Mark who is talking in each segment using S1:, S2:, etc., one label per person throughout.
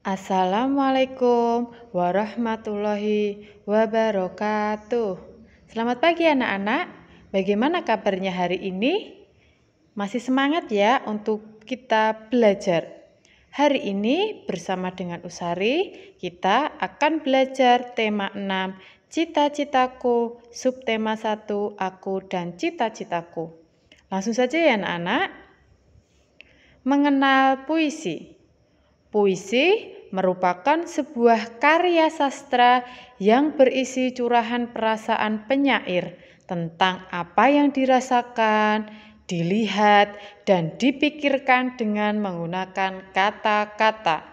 S1: Assalamualaikum warahmatullahi wabarakatuh. Selamat pagi anak-anak. Bagaimana kabarnya hari ini? Masih semangat ya untuk kita belajar. Hari ini bersama dengan Usari kita akan belajar tema 6, cita-citaku, subtema 1, aku dan cita-citaku. Langsung saja ya anak-anak. Mengenal puisi. Puisi merupakan sebuah karya sastra yang berisi curahan perasaan penyair tentang apa yang dirasakan, dilihat, dan dipikirkan dengan menggunakan kata-kata.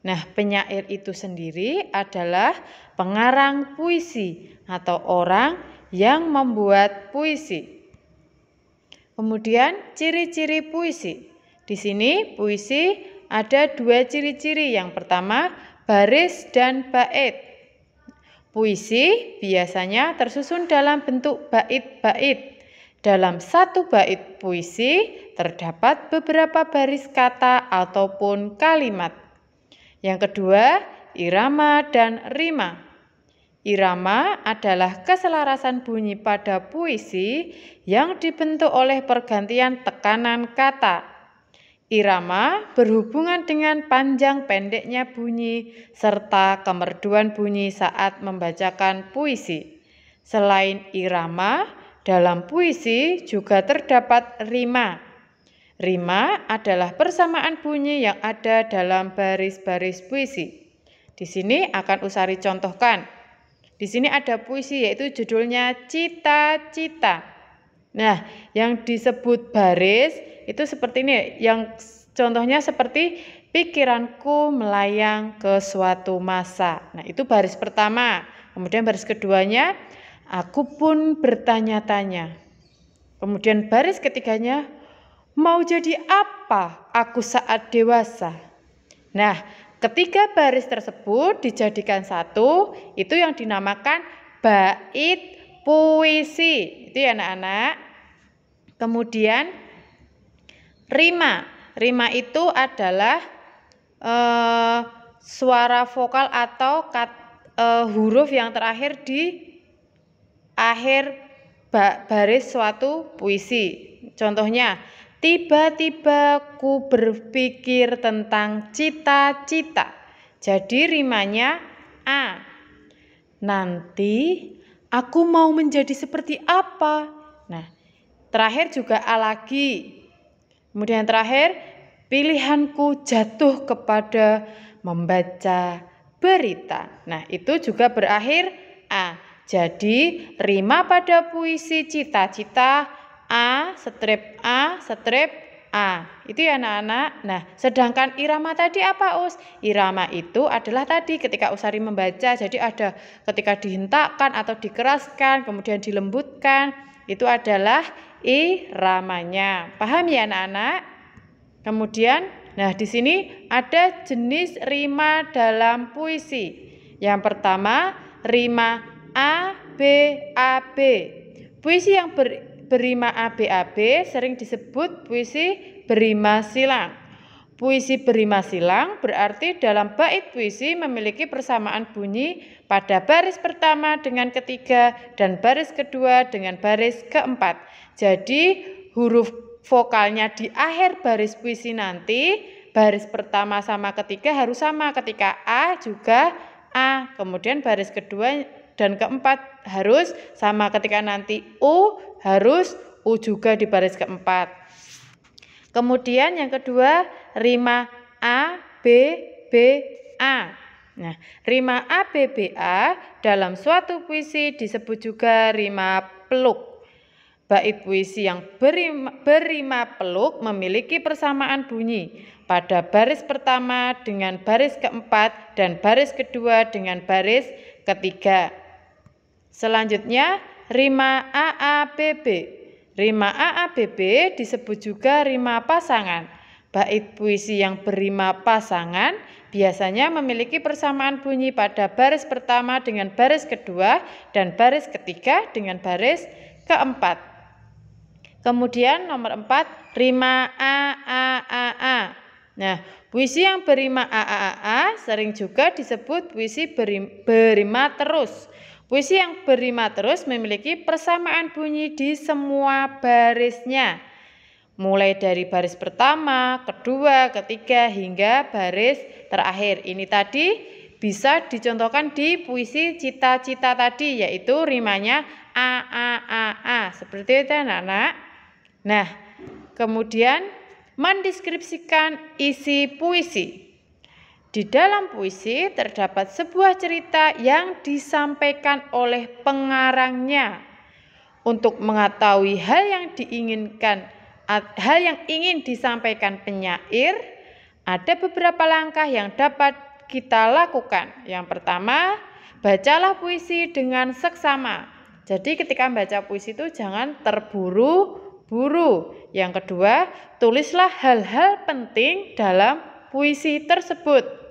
S1: Nah, penyair itu sendiri adalah pengarang puisi atau orang yang membuat puisi. Kemudian, ciri-ciri puisi. Di sini puisi ada dua ciri-ciri. Yang pertama, baris dan bait. Puisi biasanya tersusun dalam bentuk bait-bait. Dalam satu bait puisi terdapat beberapa baris kata ataupun kalimat. Yang kedua, irama dan rima. Irama adalah keselarasan bunyi pada puisi yang dibentuk oleh pergantian tekanan kata. Irama berhubungan dengan panjang pendeknya bunyi serta kemerduan bunyi saat membacakan puisi. Selain irama, dalam puisi juga terdapat rima. Rima adalah persamaan bunyi yang ada dalam baris-baris puisi. Di sini akan Usari contohkan. Di sini ada puisi yaitu judulnya Cita-Cita. Nah, yang disebut baris itu seperti ini, yang contohnya seperti pikiranku melayang ke suatu masa. Nah, itu baris pertama. Kemudian baris keduanya, aku pun bertanya-tanya. Kemudian baris ketiganya, mau jadi apa aku saat dewasa? Nah, ketiga baris tersebut dijadikan satu, itu yang dinamakan bait puisi. Itu ya anak-anak. Kemudian rima. Rima itu adalah suara vokal atau huruf yang terakhir di akhir baris suatu puisi. Contohnya, tiba-tiba ku berpikir tentang cita-cita. Jadi rimanya A. Nanti aku mau menjadi seperti apa? Nah, terakhir juga A lagi. Kemudian terakhir, pilihanku jatuh kepada membaca berita. Nah, itu juga berakhir A. Jadi, rima pada puisi cita-cita A, strip A, strip A. Itu ya anak-anak. Nah, sedangkan irama tadi apa, Us? Irama itu adalah tadi ketika Usari membaca. Jadi ada ketika dihentakkan atau dikeraskan, kemudian dilembutkan. Itu adalah iramanya. Paham ya anak-anak? Kemudian, nah di sini ada jenis rima dalam puisi. Yang pertama, rima A, B, A, B. Puisi yang berima A, B, A, B sering disebut puisi berima silang. Puisi berima silang berarti dalam bait puisi memiliki persamaan bunyi pada baris pertama dengan ketiga dan baris kedua dengan baris keempat. Jadi huruf vokalnya di akhir baris puisi nanti baris pertama sama ketiga harus sama, ketika A juga A, kemudian baris kedua dan keempat harus sama, ketika nanti U harus U juga di baris keempat. Kemudian yang kedua, rima A, B, B, A. Nah, rima A, B, B, A dalam suatu puisi disebut juga rima peluk. Bait puisi yang berima peluk memiliki persamaan bunyi pada baris pertama dengan baris keempat dan baris kedua dengan baris ketiga. Selanjutnya, rima A, A, B, B. Rima A, A, B, B disebut juga rima pasangan. Bait puisi yang berima pasangan biasanya memiliki persamaan bunyi pada baris pertama dengan baris kedua dan baris ketiga dengan baris keempat. Kemudian nomor 4, rima A, A, A, A. Nah, puisi yang berima A sering juga disebut puisi berima terus. Puisi yang berima terus memiliki persamaan bunyi di semua barisnya, mulai dari baris pertama, kedua, ketiga, hingga baris terakhir. Ini tadi bisa dicontohkan di puisi Cita-Cita tadi, yaitu rimanya A. Seperti itu anak-anak. Nah, kemudian mendeskripsikan isi puisi. Di dalam puisi terdapat sebuah cerita yang disampaikan oleh pengarangnya. Untuk mengetahui hal yang ingin disampaikan penyair, ada beberapa langkah yang dapat kita lakukan. Yang pertama, bacalah puisi dengan seksama. Jadi ketika membaca puisi itu jangan terburu-buru. Yang kedua, tulislah hal-hal penting dalam puisi tersebut.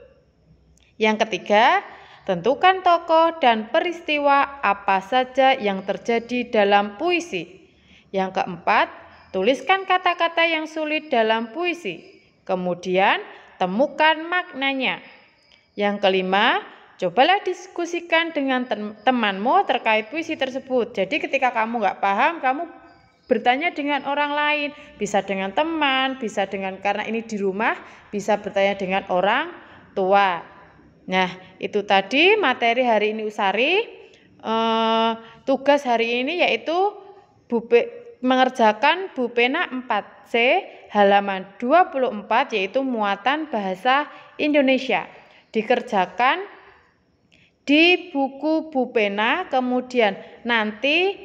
S1: Yang ketiga, tentukan tokoh dan peristiwa apa saja yang terjadi dalam puisi. Yang keempat, tuliskan kata-kata yang sulit dalam puisi. Kemudian, temukan maknanya. Yang kelima, cobalah diskusikan dengan temanmu terkait puisi tersebut. Jadi ketika kamu nggak paham, kamu bertanya dengan orang lain. Bisa dengan teman, bisa karena ini di rumah, bisa bertanya dengan orang tua. Nah, itu tadi materi hari ini Usari. Tugas hari ini yaitu mengerjakan Bupena 4C halaman 24, yaitu muatan bahasa Indonesia. Dikerjakan di buku Bupena, kemudian nanti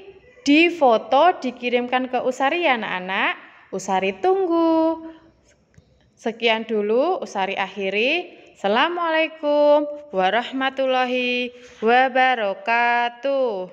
S1: difoto dikirimkan ke Usari ya anak-anak. Usari tunggu. Sekian dulu Usari akhiri. Assalamualaikum warahmatullahi wabarakatuh.